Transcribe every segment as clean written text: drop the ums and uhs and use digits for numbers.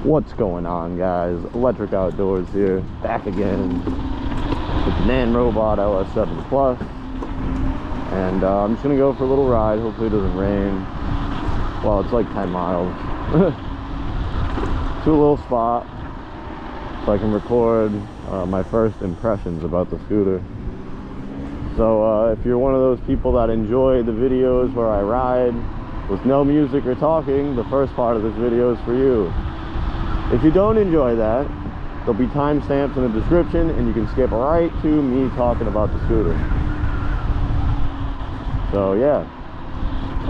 What's going on, guys? Electric Outdoors here, back again with the Nanrobot LS7 Plus, and I'm just gonna go for a little ride. Hopefully it doesn't rain. Well, it's like 10 miles to a little spot so I can record my first impressions about the scooter. So if you're one of those people that enjoy the videos where I ride with no music or talking, the first part of this video is for you. If you don't enjoy that, there'll be timestamps in the description and you can skip right to me talking about the scooter. So yeah,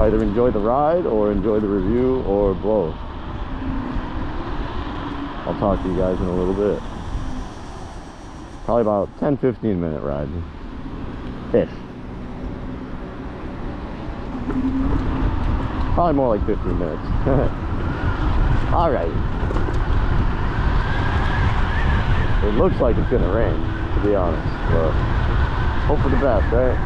either enjoy the ride or enjoy the review or both. I'll talk to you guys in a little bit. Probably about 10-15 minute ride ish. Probably more like 15 minutes. All right. It looks like it's gonna rain, to be honest, but hope for the best, right?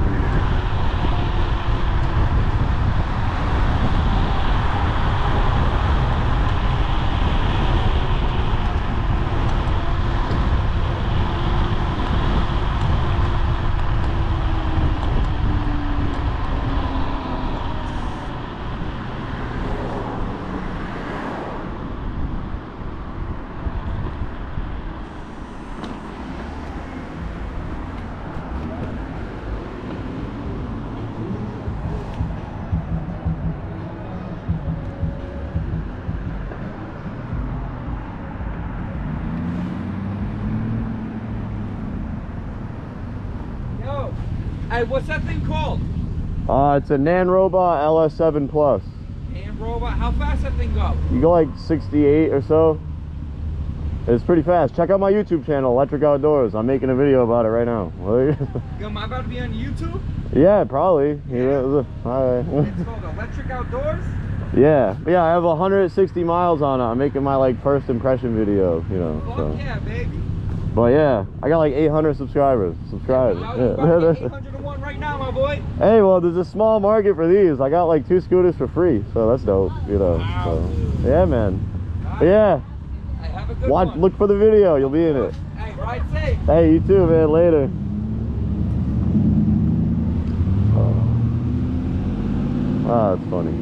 Hey, what's that thing called? It's a Nanrobot LS7 Plus. Nanrobot? How fast that thing go? You go like 68 or so. It's pretty fast. Check out my YouTube channel, Electric Outdoors. I'm making a video about it right now. Am I about to be on YouTube? Yeah, probably. Yeah. All right. It's called Electric Outdoors? Yeah, I have 160 miles on it. I'm making my like first impression video, you know. Fuck so. yeah, baby. But yeah, I got like 800 subscribers. Subscribe. Yeah, about to get 801 right now, my boy. Hey, well, there's a small market for these. I got like 2 scooters for free, so that's dope, you know. Wow. So, yeah, man. But yeah, Hey, have a good one. look for the video. You'll be in it. Hey, ride safe. Hey, you too, man. Later. Oh, that's funny.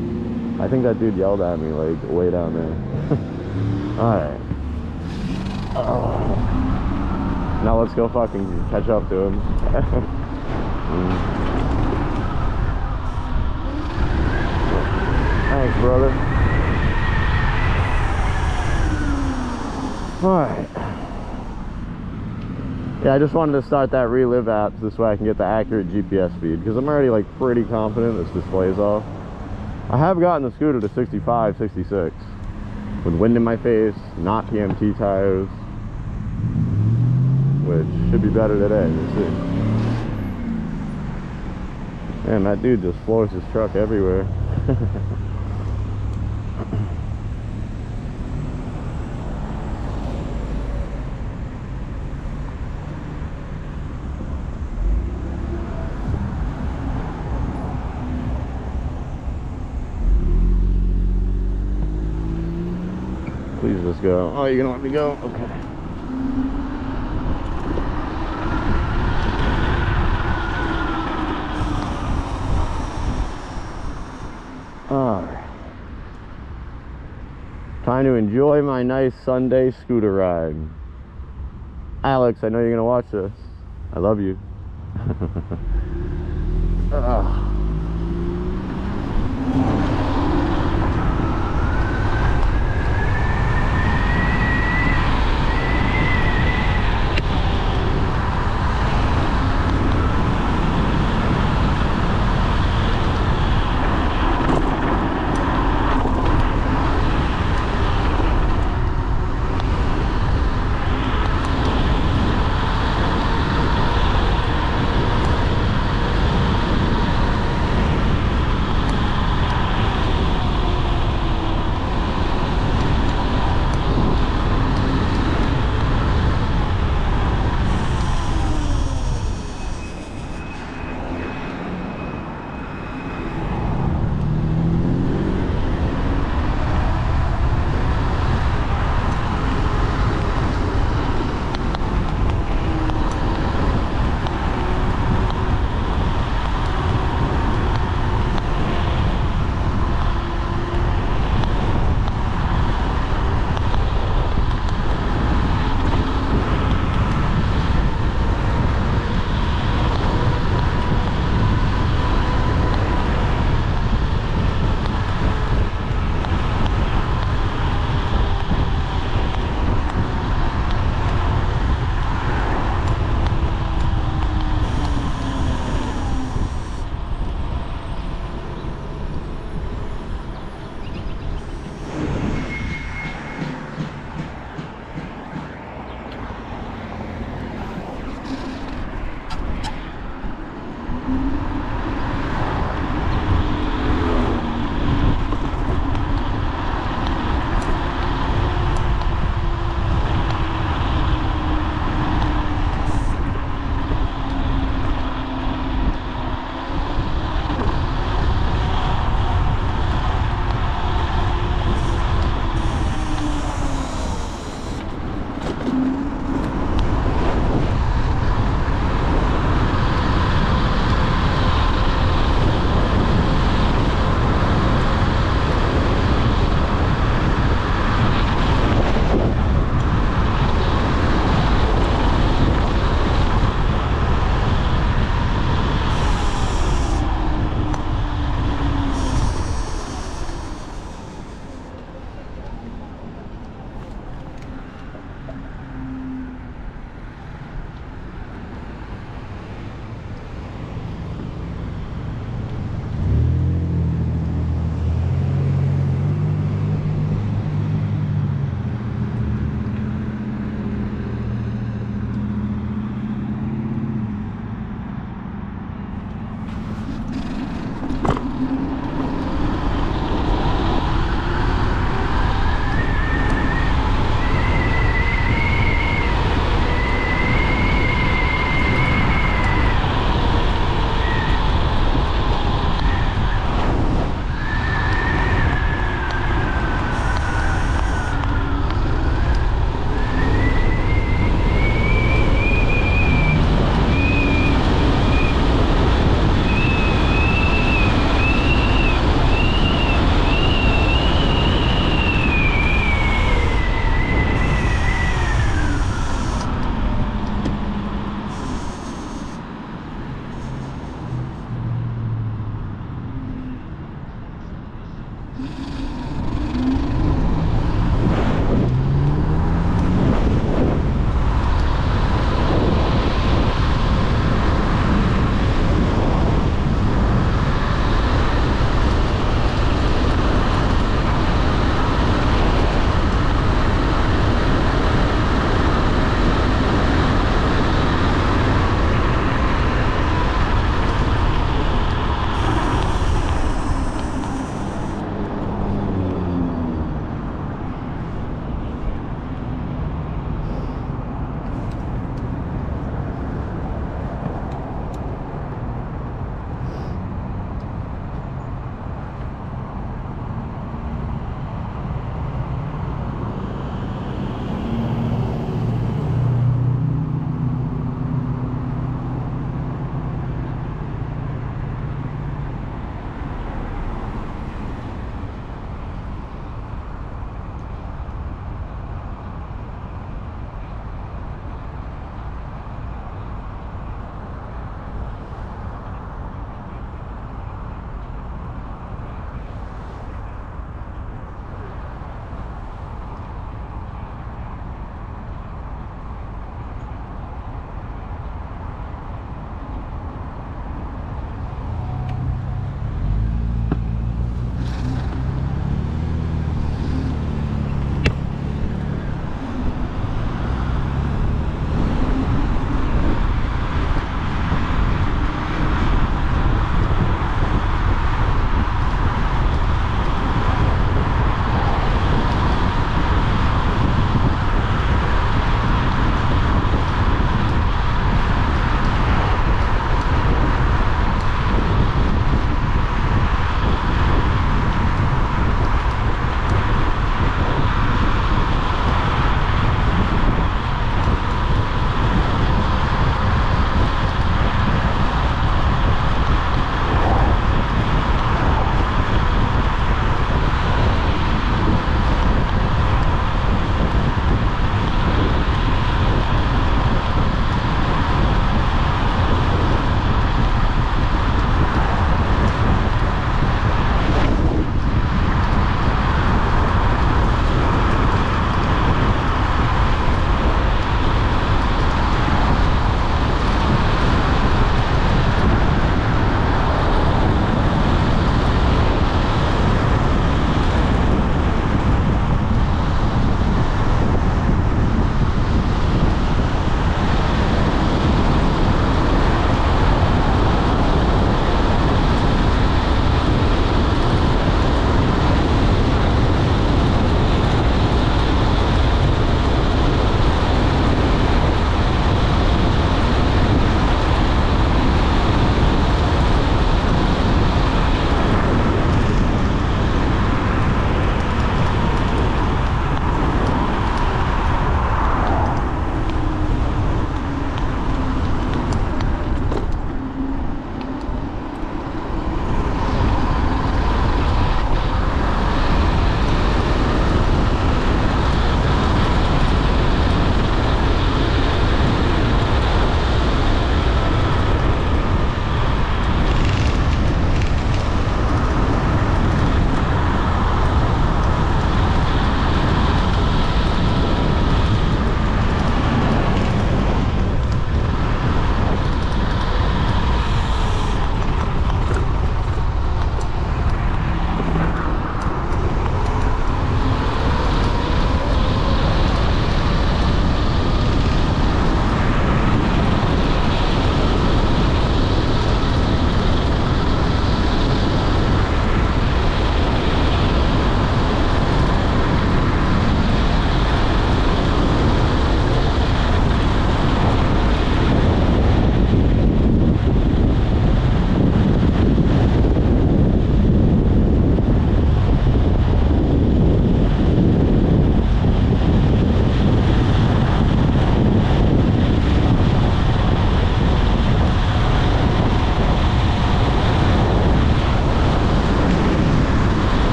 I think that dude yelled at me like way down there. All right. Now let's go fucking catch up to him. Thanks, brother. Alright. Yeah, I just wanted to start that Relive app this way I can get the accurate GPS feed, because I'm already like pretty confident this display's off. I have gotten the scooter to 65, 66 with wind in my face, not PMT tires, which should be better today. We'll see. Man, that dude just floors his truck everywhere. Please just go. Oh, you're gonna let me go? Okay. Alright. Time to enjoy my nice Sunday scooter ride. Alex, I know you're gonna watch this. I love you.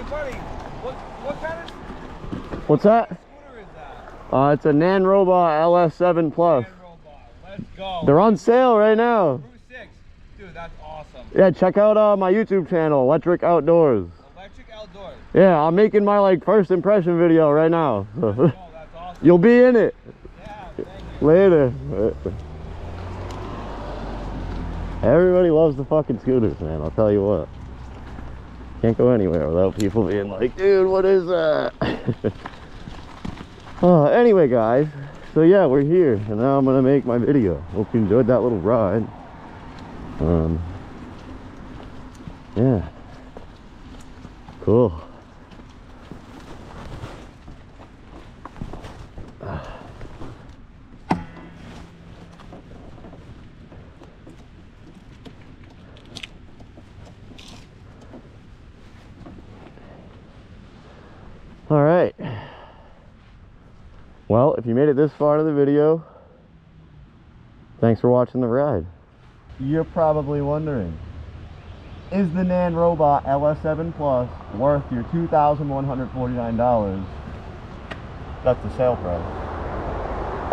buddy, what kind of What's that? scooter is that? It's a Nanrobot LS7 Plus. Nanrobot. Let's go. They're on sale right now. Route 6. Dude, that's awesome. Yeah, check out my YouTube channel, Electric Outdoors. Electric Outdoors. Yeah, I'm making my like first impression video right now. Oh, that's awesome. You'll be in it. Yeah, thank you. Later. Everybody loves the fucking scooters, man. I'll tell you what. Can't go anywhere without people being like, dude, what is that? Anyway, guys. So yeah, we're here, and now I'm gonna make my video. Hope you enjoyed that little ride. Yeah. Cool. All right. Well, if you made it this far into the video, thanks for watching the ride. You're probably wondering, is the Nanrobot LS7 Plus worth your $2,149? That's the sale price.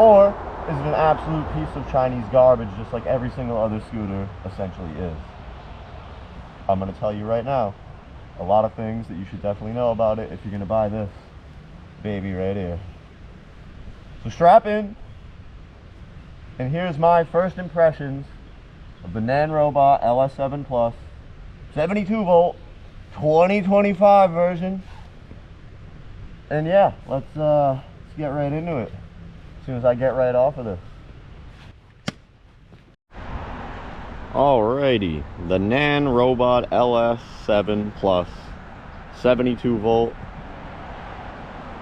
Or is it an absolute piece of Chinese garbage just like every single other scooter essentially is? I'm going to tell you right now, a lot of things that you should definitely know about it if you're going to buy this baby right here. So strap in, and here's my first impressions of the Nanrobot LS7 Plus 72 volt 2025 version. And yeah, let's get right into it as soon as I get right off of this. Alrighty, the Nanrobot LS7 Plus 72 volt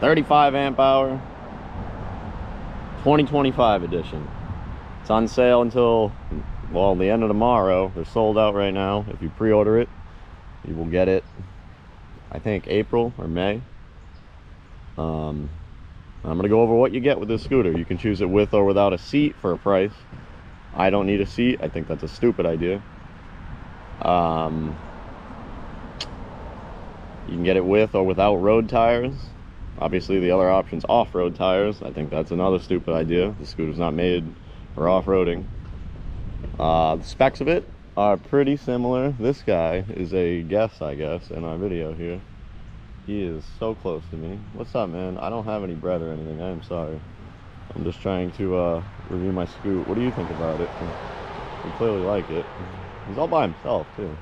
35 amp hour 2025 edition. It's on sale until, well, the end of tomorrow. They're sold out right now. If you pre-order it, you will get it, I think, April or May. I'm gonna go over what you get with this scooter. You can choose it with or without a seat for a price. I don't need a seat. I think that's a stupid idea. You can get it with or without road tires. Obviously, the other option's off-road tires. I think that's another stupid idea. The scooter's not made for off-roading. The specs of it are pretty similar. This guy is a guest, I guess, in our video here. He is so close to me. What's up, man? I don't have any bread or anything. I am sorry. I'm just trying to review my scoot. What do you think about it? You clearly like it. He's all by himself too.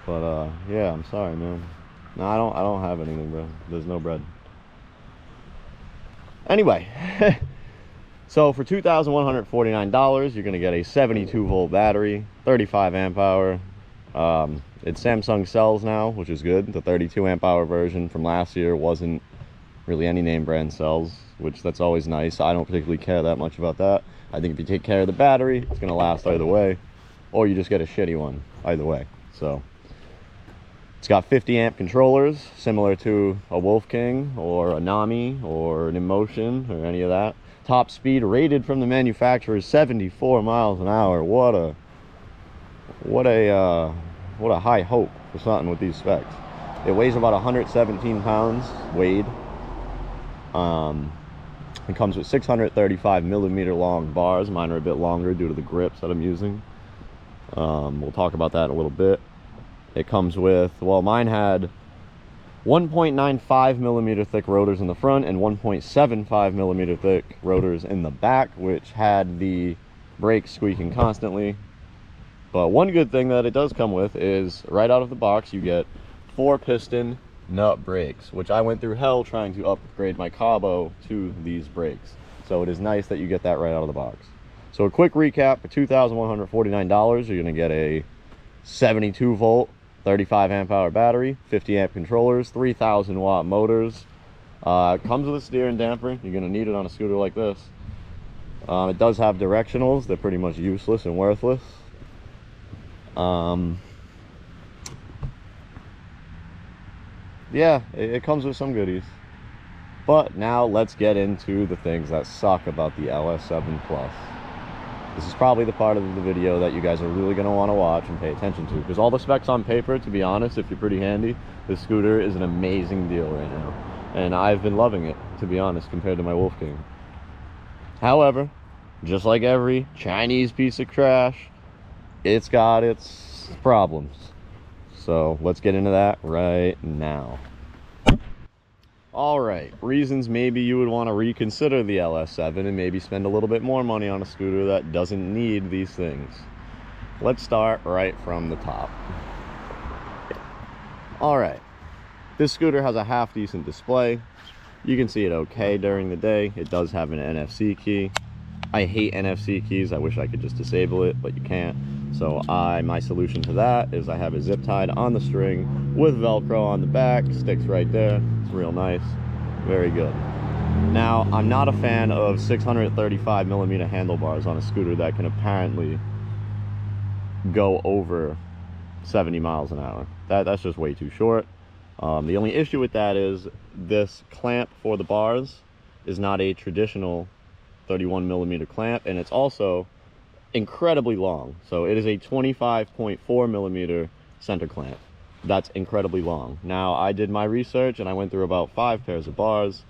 But yeah, I'm sorry, man. No, I don't have anything, bro. There's no bread. Anyway, so for $2,149, you're gonna get a 72 volt battery, 35 amp hour. It's Samsung cells now, which is good. The 32 amp hour version from last year wasn't really any name brand cells, which that's always nice. I don't particularly care that much about that. I think if you take care of the battery, it's gonna last either way, or you just get a shitty one either way. So it's got 50 amp controllers, similar to a Wolf King or a Nami or an InMotion or any of that. Top speed rated from the manufacturer is 74 miles an hour. What a high hope for something with these specs. It weighs about 117 pounds, weighed. It comes with 635 millimeter long bars. Mine are a bit longer due to the grips that I'm using. We'll talk about that in a little bit. It comes with, well, mine had 1.95 millimeter thick rotors in the front and 1.75 millimeter thick rotors in the back, which had the brakes squeaking constantly. But one good thing that it does come with is right out of the box you get 4-piston nut brakes, which I went through hell trying to upgrade my Cabo to these brakes. So it is nice that you get that right out of the box. So a quick recap: for $2,149, you're gonna get a 72 volt 35 amp hour battery, 50 amp controllers, 3,000 watt motors. It comes with a steer and damper. You're gonna need it on a scooter like this. It does have directionals. They're pretty much useless and worthless. Yeah, it comes with some goodies. But now let's get into the things that suck about the LS7 Plus. This is probably the part of the video that you guys are really going to want to watch and pay attention to, because all the specs on paper, to be honest, if you're pretty handy, this scooter is an amazing deal right now. And I've been loving it, to be honest, compared to my Wolf King. However, just like every Chinese piece of trash, it's got its problems. So let's get into that right now. All right, reasons maybe you would want to reconsider the LS7 and maybe spend a little bit more money on a scooter that doesn't need these things. Let's start right from the top. All right, this scooter has a half decent display. You can see it okay during the day. It does have an NFC key. I hate NFC keys. I wish I could just disable it, but you can't. So my solution to that is I have it zip tied on the string with Velcro on the back. Sticks right there. It's real nice. Very good. Now, I'm not a fan of 635mm handlebars on a scooter that can apparently go over 70 miles an hour. That's just way too short. The only issue with that is this clamp for the bars is not a traditional 31mm clamp, and it's also incredibly long. So it is a 25.4mm center clamp. That's incredibly long. Now, I did my research and I went through about 5 pairs of bars.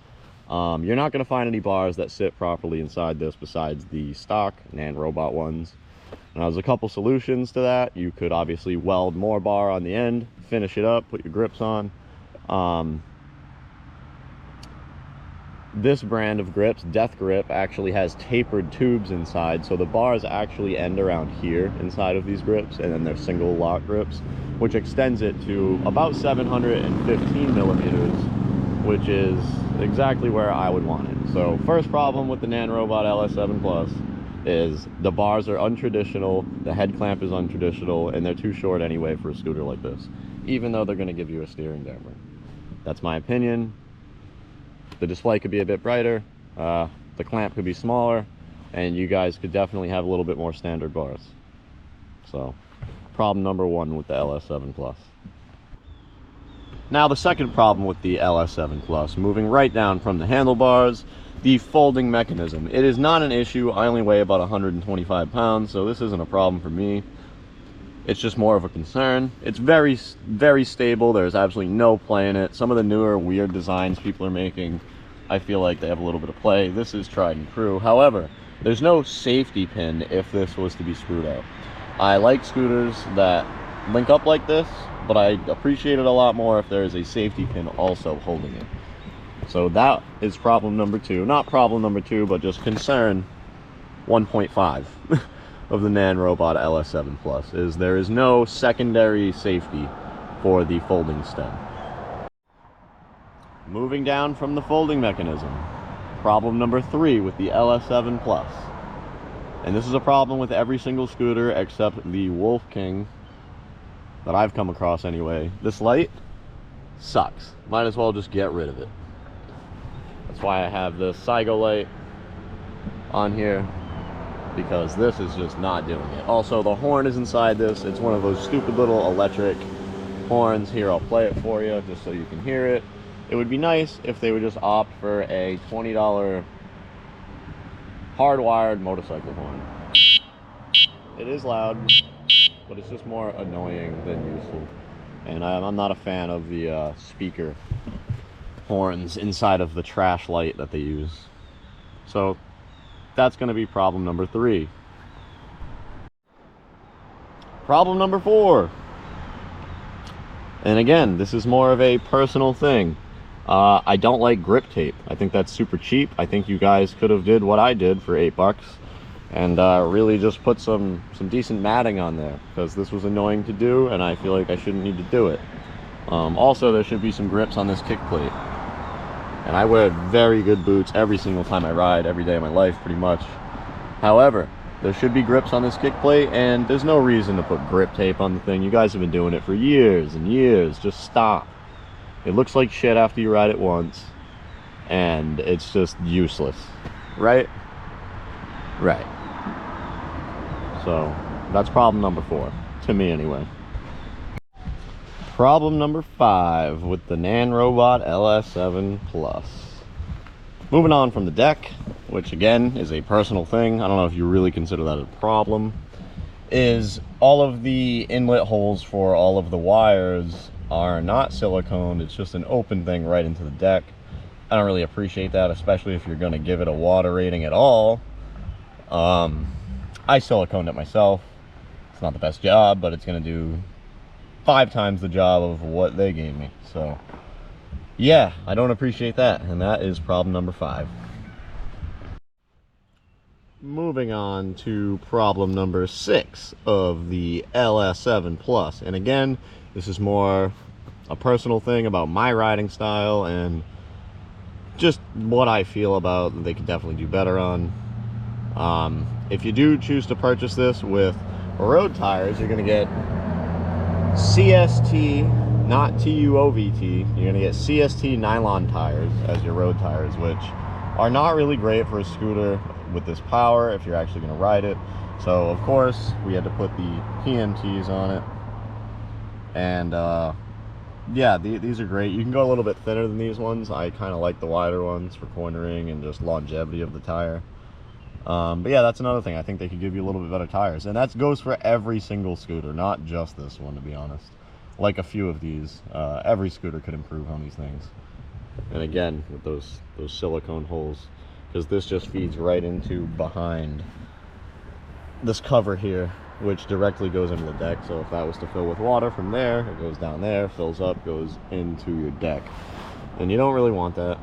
You're not going to find any bars that sit properly inside this besides the stock Nanrobot ones. Now, there's a couple solutions to that. You could obviously weld more bar on the end, finish it up, put your grips on. This brand of grips, Death Grip, actually has tapered tubes inside, so the bars actually end around here inside of these grips, and then they're single lock grips, which extends it to about 715mm, which is exactly where I would want it. So first problem with the Nanrobot LS7 Plus is the bars are untraditional, the head clamp is untraditional, and they're too short anyway for a scooter like this, even though they're going to give you a steering damper. That's my opinion. The display could be a bit brighter, the clamp could be smaller, and you guys could definitely have a little bit more standard bars. So, problem number one with the LS7 Plus. Now, the second problem with the LS7 Plus, moving right down from the handlebars, the folding mechanism. It is not an issue. I only weigh about 125 pounds, so this isn't a problem for me. It's just more of a concern. It's very, very stable. There's absolutely no play in it. Some of the newer weird designs people are making, I feel like they have a little bit of play. This is tried and true. However, there's no safety pin if this was to be screwed out. I like scooters that link up like this, but I appreciate it a lot more if there is a safety pin also holding it. So that is problem number two. Not problem number two, but just concern 1.5. of the Nanrobot LS7 Plus is there is no secondary safety for the folding stem. Moving down from the folding mechanism, problem number 3 with the LS7 Plus. And this is a problem with every single scooter except the Wolf King that I've come across anyway. This light sucks. Might as well just get rid of it. That's why I have the Sigo light on here, because this is just not doing it. Also, the horn is inside this. It's one of those stupid little electric horns. Here, I'll play it for you just so you can hear it. It would be nice if they would just opt for a $20 hardwired motorcycle horn. It is loud, but it's just more annoying than useful. And I'm not a fan of the speaker horns inside of the trash light that they use. So that's going to be problem number 3. Problem number 4. And again, this is more of a personal thing. I don't like grip tape. I think that's super cheap. I think you guys could have did what I did for $8 and really just put some decent matting on there, because this was annoying to do and I feel like I shouldn't need to do it. Also, there should be some grips on this kick plate. And I wear very good boots every single time I ride, every day of my life, pretty much. However, there should be grips on this kick plate, and there's no reason to put grip tape on the thing. You guys have been doing it for years and years. Just stop. It looks like shit after you ride it once, and it's just useless. Right? Right. So, that's problem number 4. To me, anyway. Problem number 5 with the Nanrobot LS7 Plus. Moving on from the deck, which again is a personal thing, I don't know if you really consider that a problem, is all of the inlet holes for all of the wires are not silicone. It's just an open thing right into the deck. I don't really appreciate that, especially if you're going to give it a water rating at all. I siliconed it myself. It's not the best job, but it's going to do 5 times the job of what they gave me. So yeah, I don't appreciate that, and that is problem number 5. Moving on to problem number 6 of the LS7 Plus. And again, this is more a personal thing about my riding style and just what I feel about that they could definitely do better on. If you do choose to purchase this with road tires, you're going to get CST, not TUOVT. You're going to get CST nylon tires as your road tires, which are not really great for a scooter with this power if you're actually going to ride it. So of course we had to put the PMTs on it, and yeah, these are great. You can go a little bit thinner than these ones. I kind of like the wider ones for cornering and just longevity of the tire. But yeah, that's another thing. I think they could give you a little bit better tires, and that goes for every single scooter, not just this one, to be honest. Like a few of these, every scooter could improve on these things. And again, with those silicone holes, because this just feeds right into behind this cover here, which directly goes into the deck. So if that was to fill with water from there, it goes down there, fills up, goes into your deck, and you don't really want that.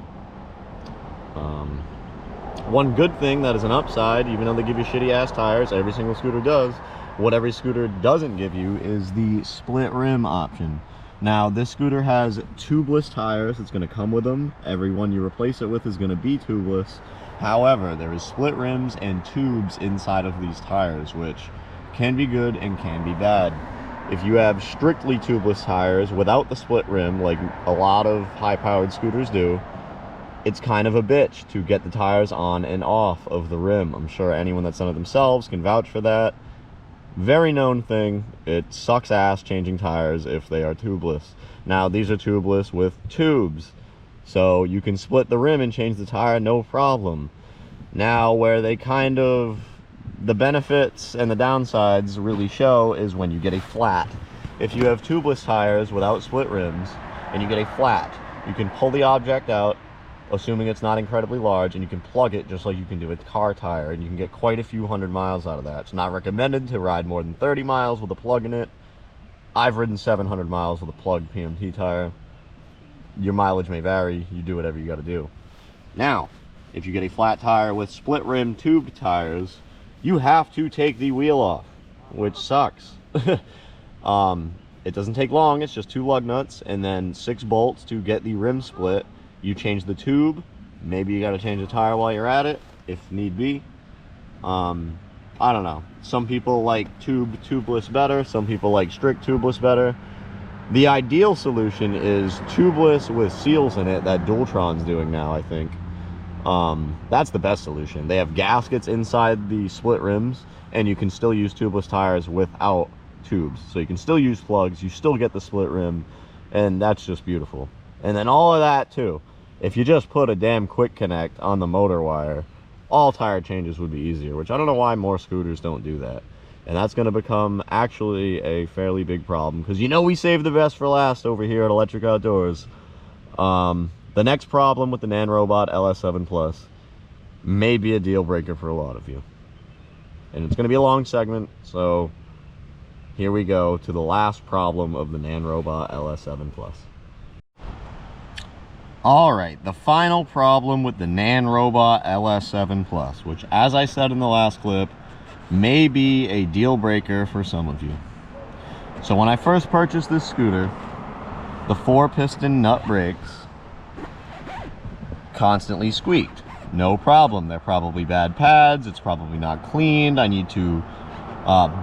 One good thing that is an upside, even though they give you shitty ass tires, every single scooter does, what every scooter doesn't give you is the split rim option. Now this scooter has tubeless tires. It's going to come with them. Every one you replace it with is going to be tubeless. However, there is split rims and tubes inside of these tires, which can be good and can be bad. If you have strictly tubeless tires without the split rim, like a lot of high-powered scooters do, it's kind of a bitch to get the tires on and off of the rim. I'm sure anyone that's done it themselves can vouch for that. Very known thing. It sucks ass changing tires if they are tubeless. Now these are tubeless with tubes, so you can split the rim and change the tire, no problem. Now where they kind of, the benefits and the downsides really show is when you get a flat. If you have tubeless tires without split rims and you get a flat, you can pull the object out, assuming it's not incredibly large, and you can plug it just like you can do with a car tire, and you can get quite a few 100 miles out of that. It's not recommended to ride more than 30 miles with a plug in it. I've ridden 700 miles with a plugged PMT tire. Your mileage may vary. You do whatever you got to do. Now, if you get a flat tire with split rim tubed tires, you have to take the wheel off, which sucks. It doesn't take long. It's just 2 lug nuts and then 6 bolts to get the rim split. You change the tube. Maybe you got to change the tire while you're at it, if need be. I don't know. Some people like tubeless better. Some people like strict tubeless better. The ideal solution is tubeless with seals in it that Dualtron's doing now, I think. That's the best solution. They have gaskets inside the split rims, and you can still use tubeless tires without tubes. So you can still use plugs, you still get the split rim, and that's just beautiful. And then all of that too, if you just put a damn quick connect on the motor wire, all tire changes would be easier, which I don't know why more scooters don't do that. And that's going to become actually a fairly big problem, because you know we save the best for last over here at Electric Outdoors. The next problem with the Nanrobot LS7 Plus may be a deal breaker for a lot of you. And it's going to be a long segment, so here we go to the last problem of the Nanrobot LS7 Plus. Alright, the final problem with the Nanrobot LS7 Plus, which, as I said in the last clip, may be a deal breaker for some of you. So when I first purchased this scooter, the 4-piston nut brakes constantly squeaked. No problem. They're probably bad pads. It's probably not cleaned. I need to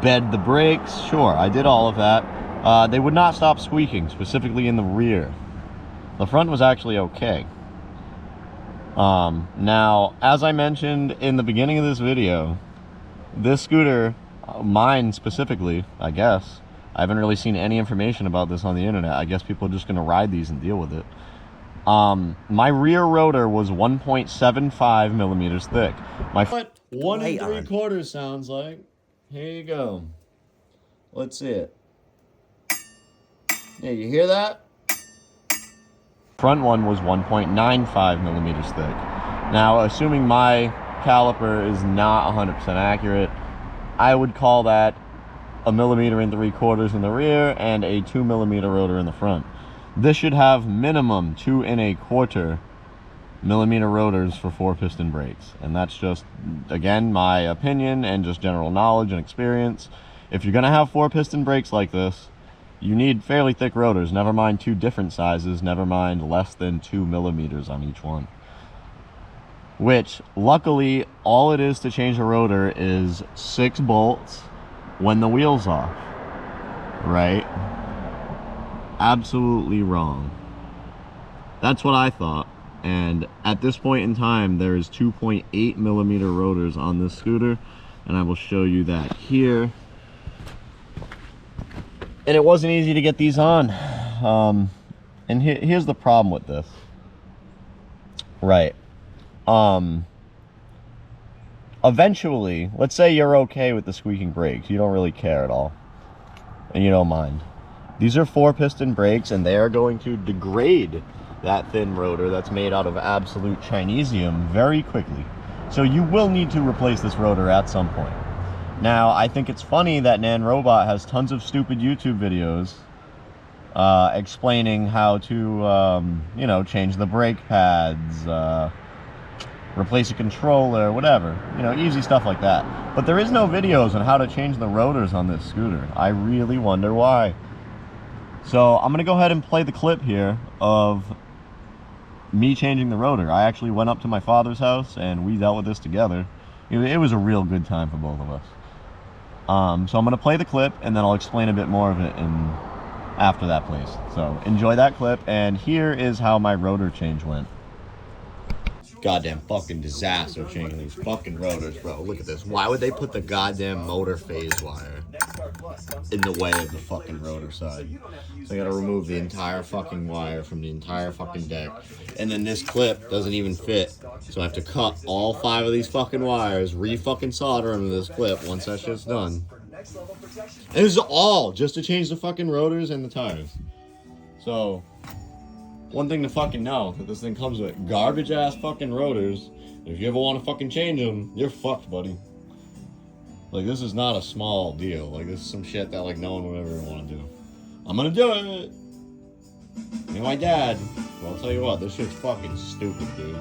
bed the brakes. Sure, I did all of that. They would not stop squeaking, specifically in the rear. The front was actually okay. Now, as I mentioned in the beginning of this video, this scooter, mine specifically, I guess, I haven't really seen any information about this on the internet. I guess people are just going to ride these and deal with it. My rear rotor was 1.75 millimeters thick. What 1 3/4 sounds like. Here you go. Let's see it. Yeah, you hear that? Front one was 1.95 millimeters thick. Now, assuming my caliper is not 100% accurate, I would call that a 1 3/4 in the rear and a 2 millimeter rotor in the front. This should have minimum 2 1/4 millimeter rotors for 4-piston brakes. And that's just, again, my opinion and just general knowledge and experience. If you're gonna have 4-piston brakes like this, you need fairly thick rotors, never mind 2 different sizes, never mind less than 2 millimeters on each one. Which, luckily, all it is to change a rotor is 6 bolts when the wheel's off, right? Absolutely wrong. That's what I thought. And at this point in time, there is 2.8 millimeter rotors on this scooter, and I will show you that here. And it wasn't easy to get these on. And here's the problem with this. Right. Eventually, let's say you're okay with the squeaking brakes. You don't really care at all. And you don't mind. These are 4-piston brakes, and they are going to degrade that thin rotor that's made out of absolute Chinesium very quickly. So you will need to replace this rotor at some point. Now, I think it's funny that Nanrobot has tons of stupid YouTube videos explaining how to, you know, change the brake pads, replace a controller, whatever. You know, easy stuff like that. But there is no videos on how to change the rotors on this scooter. I really wonder why. So I'm going to go ahead and play the clip here of me changing the rotor. I actually went up to my father's house and we dealt with this together. It was a real good time for both of us. So I'm going to play the clip and then I'll explain a bit more of it after that plays. So enjoy that clip, and here is how my rotor change went. Goddamn fucking disaster changing these fucking rotors, bro. Look at this. Why would they put the goddamn motor phase wire in the way of the fucking rotor side? So I gotta remove the entire fucking wire from the entire fucking deck. And then this clip doesn't even fit. So I have to cut all 5 of these fucking wires, re-fucking solder them to this clip once that shit's done. And this is all just to change the fucking rotors and the tires. So one thing to fucking know, that this thing comes with garbage ass fucking rotors. If you ever want to fucking change them, you're fucked, buddy. Like, this is not a small deal. Like, this is some shit that, like, no one would ever want to do. I'm gonna do it! Me and my dad. Well, I'll tell you what, this shit's fucking stupid, dude.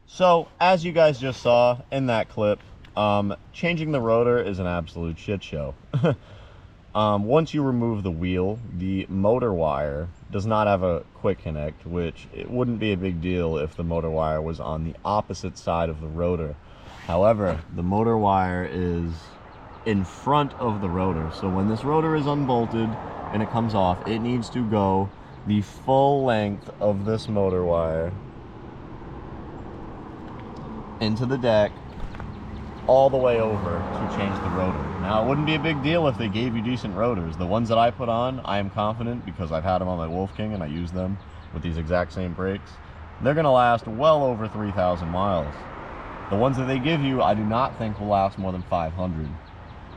So, as you guys just saw in that clip, changing the rotor is an absolute shit show. Once you remove the wheel, the motor wire does not have a quick connect, which it wouldn't be a big deal if the motor wire was on the opposite side of the rotor. However, the motor wire is in front of the rotor. So when this rotor is unbolted and it comes off, it needs to go the full length of this motor wire into the deck all the way over to change the rotor. Now, it wouldn't be a big deal if they gave you decent rotors. The ones that I put on, I am confident, because I've had them on my Wolf King and I use them with these exact same brakes. They're gonna last well over 3,000 miles. The ones that they give you, I do not think will last more than 500.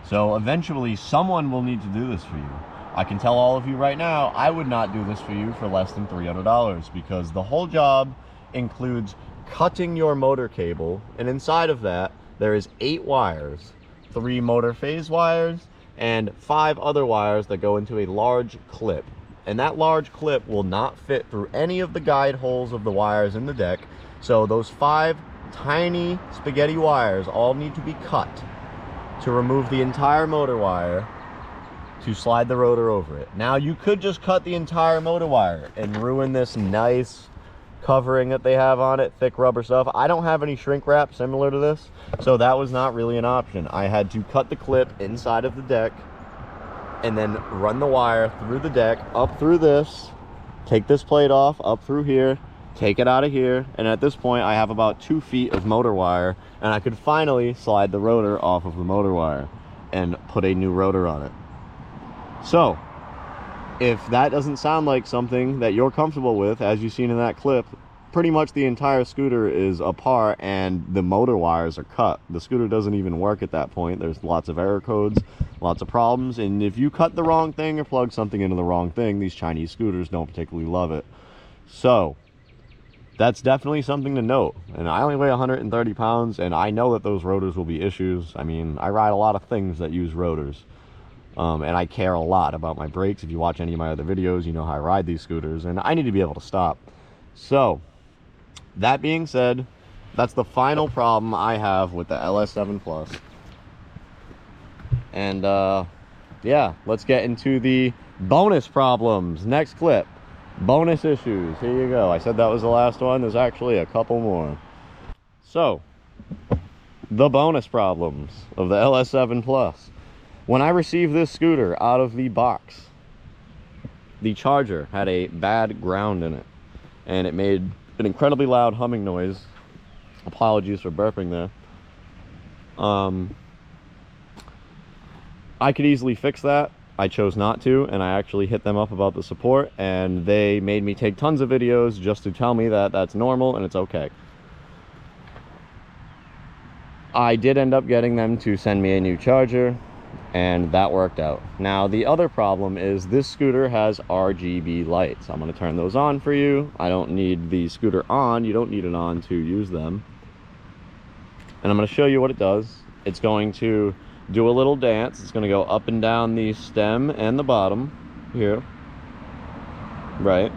So eventually, someone will need to do this for you. I can tell all of you right now, I would not do this for you for less than $300, because the whole job includes cutting your motor cable, and inside of that, there is 8 wires, 3 motor phase wires, and 5 other wires that go into a large clip. And that large clip will not fit through any of the guide holes of the wires in the deck. So those 5 tiny spaghetti wires all need to be cut to remove the entire motor wire to slide the rotor over it. Now, you could just cut the entire motor wire and ruin this nice covering that they have on it, thick rubber stuff. I don't have any shrink wrap similar to this, so that was not really an option. I had to cut the clip inside of the deck and then run the wire through the deck, up through this, take this plate off, up through here, take it out of here, and at this point I have about 2 feet of motor wire, and I could finally slide the rotor off of the motor wire and put a new rotor on it. So, if that doesn't sound like something that you're comfortable with, as you've seen in that clip, pretty much the entire scooter is apart and the motor wires are cut. The scooter doesn't even work at that point. There's lots of error codes, lots of problems, and if you cut the wrong thing or plug something into the wrong thing, these Chinese scooters don't particularly love it. So that's definitely something to note. And I only weigh 130 pounds, and I know that those rotors will be issues. I mean, I ride a lot of things that use rotors. And I care a lot about my brakes. If you watch any of my other videos, you know how I ride these scooters, and I need to be able to stop. So that being said, that's the final problem I have with the LS7 Plus. And yeah, let's get into the bonus problems. Next clip, bonus issues. Here you go. I said that was the last one. There's actually a couple more. So the bonus problems of the LS7 Plus. When I received this scooter out of the box, the charger had a bad ground in it, and it made an incredibly loud humming noise. Apologies for burping there. I could easily fix that. I chose not to, and I actually hit them up about the support, and they made me take tons of videos just to tell me that that's normal and it's okay. I did end up getting them to send me a new charger, and that worked out. Now, the other problem is this scooter has RGB lights. I'm going to turn those on for you. I don't need the scooter on. You don't need it on to use them. And I'm going to show you what it does. It's going to do a little dance. It's going to go up and down the stem and the bottom here. Right.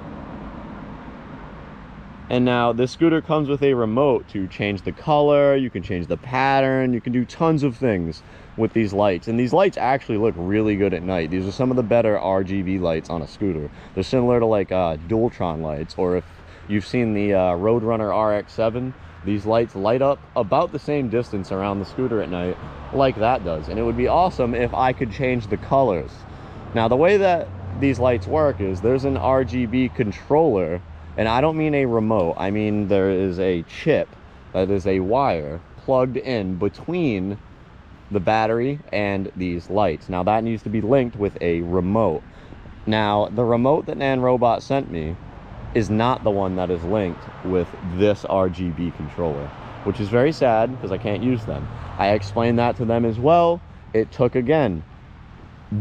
And now this scooter comes with a remote to change the color. You can change the pattern. You can do tons of things with these lights, and these lights actually look really good at night. These are some of the better RGB lights on a scooter. They're similar to like Dualtron lights, or if you've seen the Roadrunner RX-7, these lights light up about the same distance around the scooter at night like that does. And it would be awesome if I could change the colors. Now, the way that these lights work is there's an RGB controller, and I don't mean a remote. I mean there is a chip that is a wire plugged in between the battery and these lights. Now that needs to be linked with a remote. Now the remote that Nanrobot sent me is not the one that is linked with this RGB controller, which is very sad because I can't use them. I explained that to them as well. It took, again,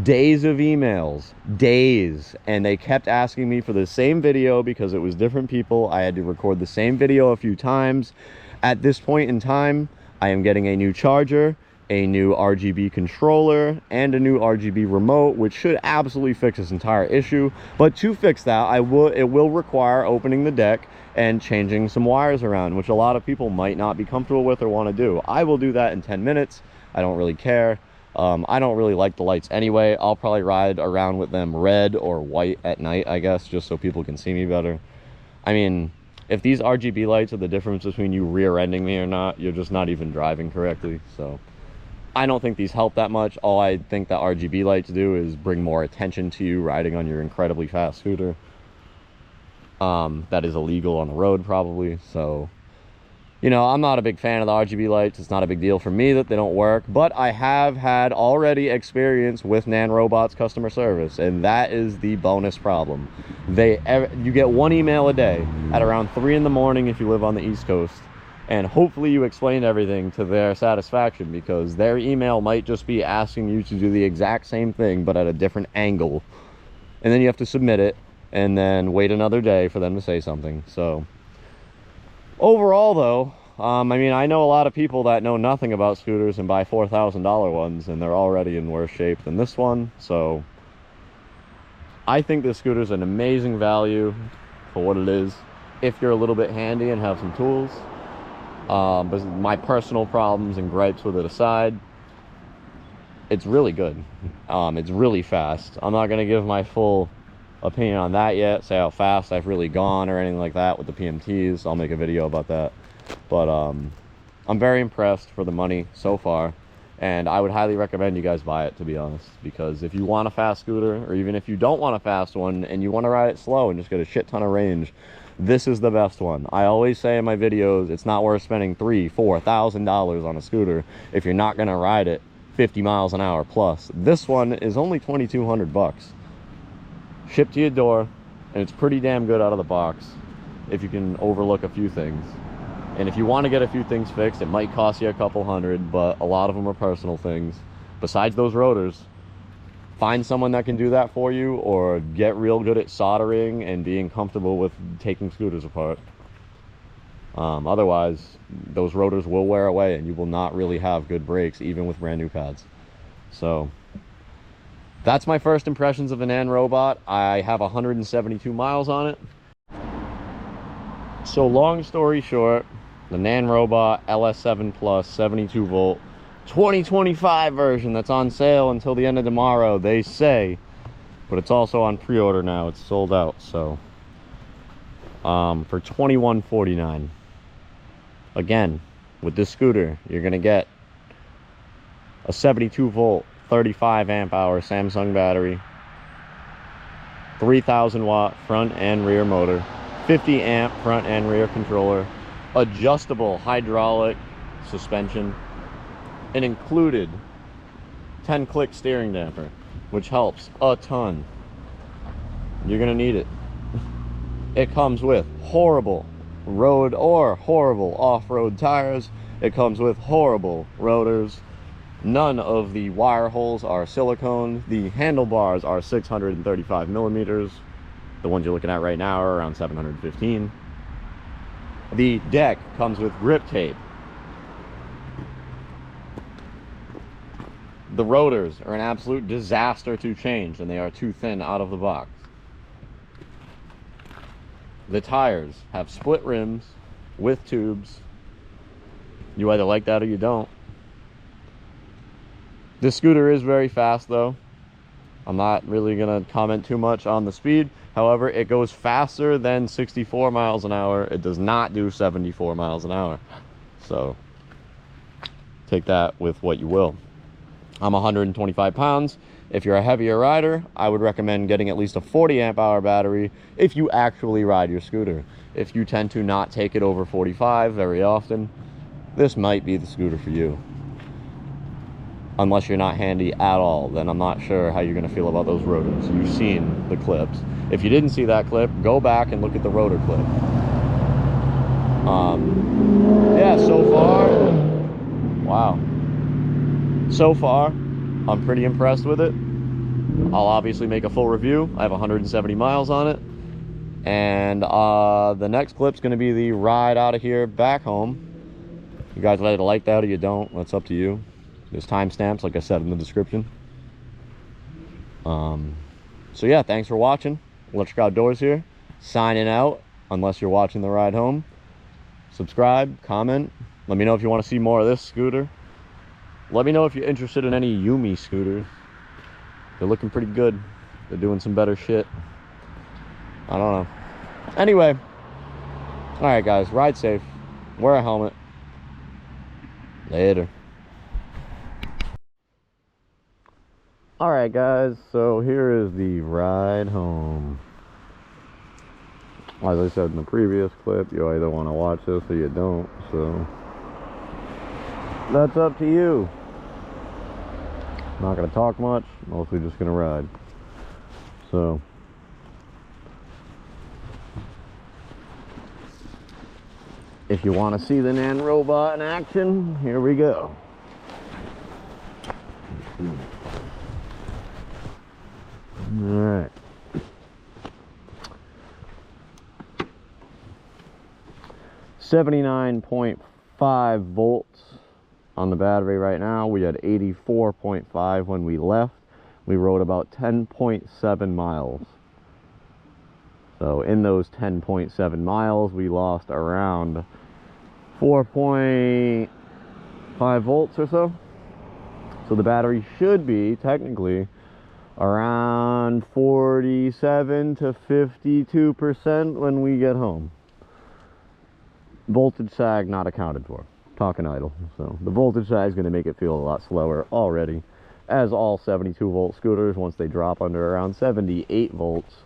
days of emails, days, and they kept asking me for the same video because it was different people. I had to record the same video a few times. At this point in time, I am getting a new charger, a new RGB controller, and a new RGB remote, which should absolutely fix this entire issue. But to fix that, it will require opening the deck and changing some wires around, which a lot of people might not be comfortable with or want to do. I will do that in 10 minutes. I don't really care. I don't really like the lights anyway. I'll probably ride around with them red or white at night, I guess, just so people can see me better. I mean, if these RGB lights are the difference between you rear-ending me or not, you're just not even driving correctly. So I don't think these help that much. All I think that RGB lights do is bring more attention to you riding on your incredibly fast scooter. That is illegal on the road probably. So, you know, I'm not a big fan of the RGB lights. It's not a big deal for me that they don't work, but I have had already experience with Nanrobot's customer service, and that is the bonus problem. You get one email a day at around 3 in the morning if you live on the East Coast, and hopefully you explain everything to their satisfaction, because their email might just be asking you to do the exact same thing but at a different angle, and then you have to submit it and then wait another day for them to say something. So overall though, I mean, I know a lot of people that know nothing about scooters and buy $4,000 ones, and they're already in worse shape than this one. So I think this scooter is an amazing value for what it is if you're a little bit handy and have some tools. But my personal problems and gripes with it aside, it's really good. It's really fast. I'm not going to give my full opinion on that yet, say how fast I've really gone or anything like that with the PMTs. I'll make a video about that. But I'm very impressed for the money so far, and I would highly recommend you guys buy it, to be honest, because if you want a fast scooter, or even if you don't want a fast one and you want to ride it slow and just get a shit ton of range, this is the best one. I always say in my videos, it's not worth spending $3,000-$4,000 on a scooter if you're not going to ride it 50 miles an hour plus. This one is only $2,200 bucks. shipped to your door, and it's pretty damn good out of the box if you can overlook a few things. And if you want to get a few things fixed, it might cost you a couple $100, but a lot of them are personal things. Besides those rotors, find someone that can do that for you, or get real good at soldering and being comfortable with taking scooters apart. Otherwise, those rotors will wear away and you will not really have good brakes, even with brand new pads. So that's my first impressions of the Nanrobot. I have 172 miles on it. So long story short, the Nanrobot LS7 Plus 72 volt 2025 version that's on sale until the end of tomorrow, they say, but it's also on pre-order now. It's sold out. So for $21.49. Again, with this scooter, you're gonna get a 72 volt 35 amp hour Samsung battery, 3000 watt front and rear motor, 50 amp front and rear controller, adjustable hydraulic suspension, an included 10-click steering damper, which helps a ton. You're gonna need it. It comes with horrible road or horrible off-road tires. It comes with horrible rotors. None of the wire holes are silicone. The handlebars are 635 millimeters. The ones you're looking at right now are around 715. The deck comes with grip tape. The rotors are an absolute disaster to change, and they are too thin out of the box. The tires have split rims with tubes. You either like that or you don't. This scooter is very fast though. I'm not really gonna comment too much on the speed. However, it goes faster than 64 miles an hour. It does not do 74 miles an hour. So take that with what you will. I'm 125 pounds. If you're a heavier rider, I would recommend getting at least a 40 amp hour battery if you actually ride your scooter. If you tend to not take it over 45 very often, this might be the scooter for you. Unless you're not handy at all, then I'm not sure how you're gonna feel about those rotors. You've seen the clips. If you didn't see that clip, go back and look at the rotor clip. Yeah, so far, wow. So far, I'm pretty impressed with it. I'll obviously make a full review. I have 170 miles on it. And the next clip's gonna be the ride out of here back home. You guys either like that or you don't. That's up to you. There's timestamps, like I said in the description. So yeah, thanks for watching. Electric Outdoors here, signing out, unless you're watching the ride home. Subscribe, comment. Let me know if you want to see more of this scooter. Let me know if you're interested in any Yumi scooters. They're looking pretty good. They're doing some better shit. I don't know. Anyway, all right guys, ride safe, wear a helmet. Later. All right guys, so here is the ride home. As I said in the previous clip, you either want to watch this or you don't, so that's up to you. Not gonna talk much, mostly just gonna ride. So if you want to see the Nanrobot in action, here we go. All right. 79.5 volts on the battery right now. We had 84.5 when we left. We rode about 10.7 miles. So in those 10.7 miles, we lost around 4.5 volts or so. So the battery should be technically around 47 to 52% when we get home. Voltage sag not accounted for. Talking idle. So the voltage sag is going to make it feel a lot slower already, as all 72 volt scooters, once they drop under around 78 volts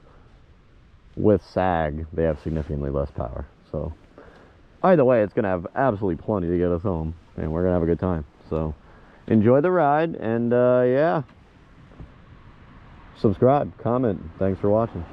with sag, they have significantly less power. So either way, it's going to have absolutely plenty to get us home, and we're going to have a good time. So enjoy the ride, and yeah, subscribe, comment. Thanks for watching.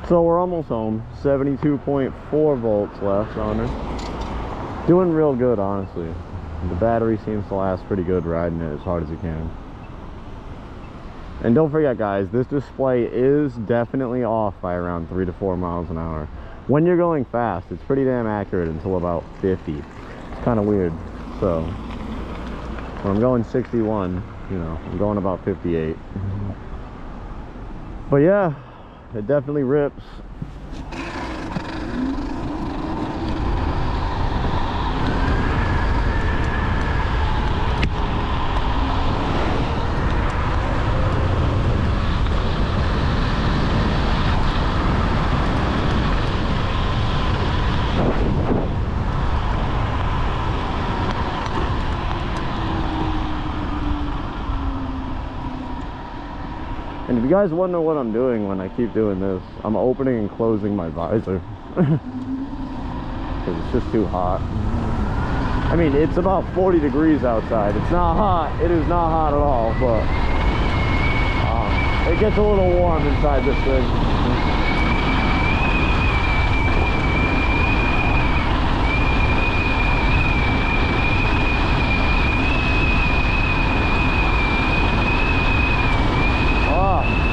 So we're almost home. 72.4 volts left on her. Doing real good, honestly. The battery seems to last pretty good riding it as hard as you can. And don't forget, guys, this display is definitely off by around 3 to 4 miles an hour. When you're going fast, it's pretty damn accurate until about 50. It's kind of weird. So when I'm going 61, you know, I'm going about 58. But yeah, it definitely rips. And if you guys wonder what I'm doing when I keep doing this, I'm opening and closing my visor. Because it's just too hot. I mean, it's about 40 degrees outside. It's not hot. It is not hot at all, but it gets a little warm inside this thing.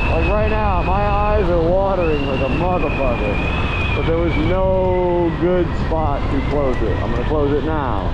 Like right now, my eyes are watering like a motherfucker. But there was no good spot to close it. I'm gonna close it now.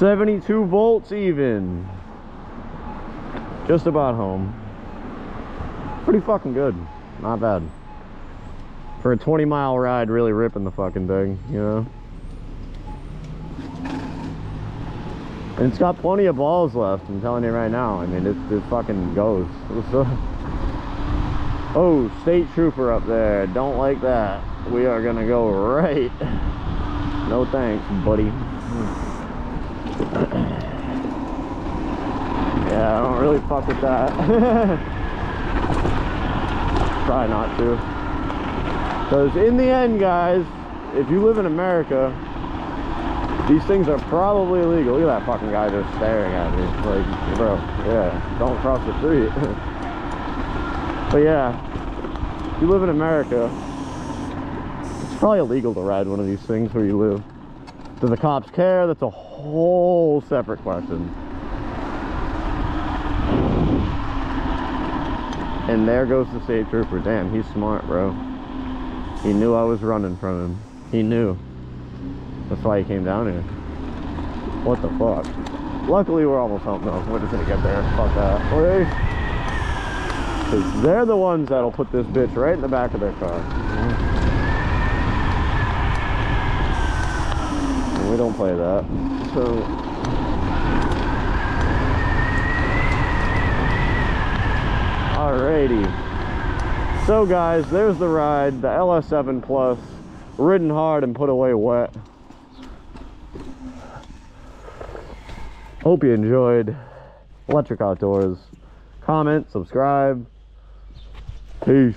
$72 volts even. Just about home. Pretty fucking good. Not bad. For a 20-mile ride, really ripping the fucking thing, you know? And it's got plenty of balls left, I'm telling you right now. I mean, it fucking goes. Oh, state trooper up there. Don't like that. We are gonna go right. No thanks, buddy. Yeah, I don't really fuck with that. Try not to. Because in the end, guys, if you live in America, these things are probably illegal. Look at that fucking guy just staring at me. Like, bro, yeah, don't cross the street. But yeah, if you live in America, it's probably illegal to ride one of these things where you live. Do the cops care? That's a whole separate question. And there goes the state trooper. Damn, he's smart, bro. He knew I was running from him. He knew. That's why he came down here. What the fuck? Luckily, we're almost home though. We're just gonna get there. Fuck that. Because they're the ones that'll put this bitch right in the back of their car. And we don't play that. So... Alrighty. So guys, there's the ride. The LS7 Plus. Ridden hard and put away wet. Hope you enjoyed Electric Outdoors. Comment, subscribe. Peace.